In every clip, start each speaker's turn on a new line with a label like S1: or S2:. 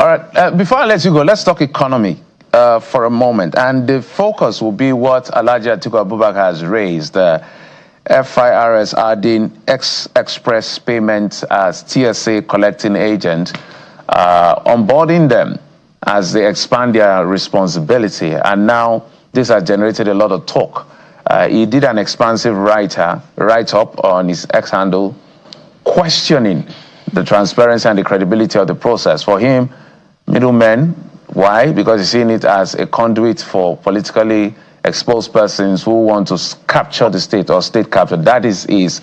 S1: All right, before I let you go, let's talk economy for a moment. And the focus will be what Alhaji Atiku Abubakar has raised. FIRS adding express payments as TSA collecting agent, onboarding them as they expand their responsibility. And now this has generated a lot of talk. He did an expansive write-up on his X handle, questioning the transparency and the credibility of the process. For him, middlemen, why? Because he's seeing it as a conduit for politically exposed persons who want to capture the state or state capture. That is his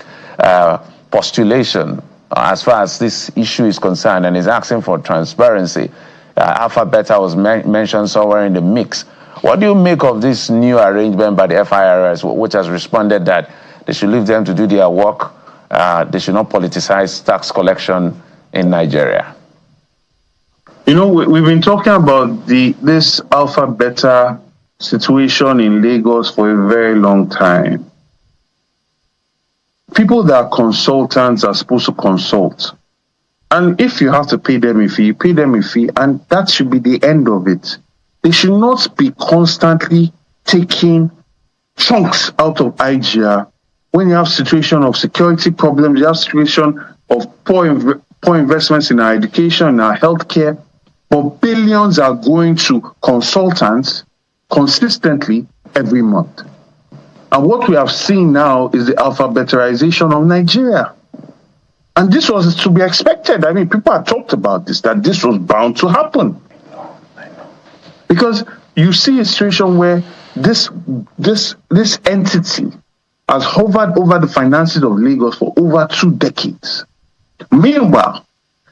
S1: postulation as far as this issue is concerned, and he's asking for transparency. Alpha Beta was mentioned somewhere in the mix. What do you make of this new arrangement by the FIRS, which has responded that they should leave them to do their work, they should not politicize tax collection in Nigeria?
S2: You know, we've been talking about this Alpha Beta situation in Lagos for a very long time. People that are consultants are supposed to consult. And if you have to pay them a fee, you pay them a fee, and that should be the end of it. They should not be constantly taking chunks out of IGR when you have situation of security problems, you have situation of poor investments in our education, in our healthcare, but billions are going to consultants consistently every month. And what we have seen now is the alphabetization of Nigeria. And this was to be expected. I mean, people have talked about this, that this was bound to happen. Because you see a situation where this entity has hovered over the finances of Lagos for over 2 decades. Meanwhile,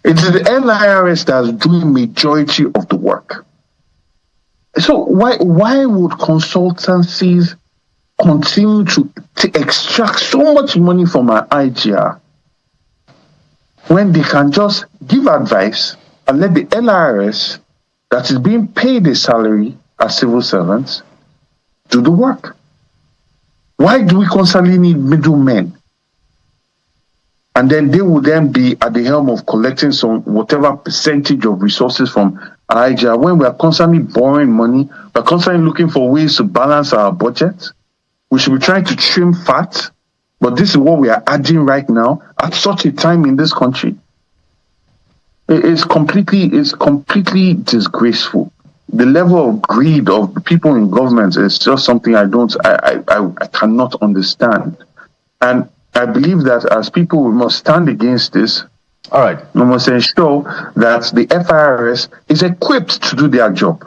S2: it is the NIRS that is doing majority of the work. So why would consultancies continue to extract so much money from our IGR when they can just give advice and let the NIRS that is being paid a salary as civil servants do the work? Why do we constantly need middlemen? And then they will then be at the helm of collecting some whatever percentage of resources from IGR when we are constantly borrowing money, we're constantly looking for ways to balance our budget. We should be trying to trim fat, but this is what we are adding right now at such a time in this country. It's completely disgraceful. The level of greed of people in government is just something I cannot understand. And I believe that as people, we must stand against this.
S1: All right.
S2: We must ensure that the FIRS is equipped to do their job,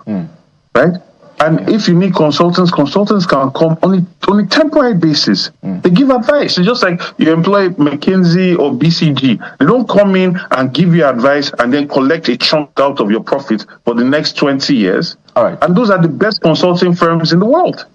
S2: right? And if you need consultants can come on a temporary basis. They give advice. It's just like you employ McKinsey or BCG. They don't come in and give you advice and then collect a chunk out of your profit for the next 20 years.
S1: All right.
S2: And those are the best consulting firms in the world.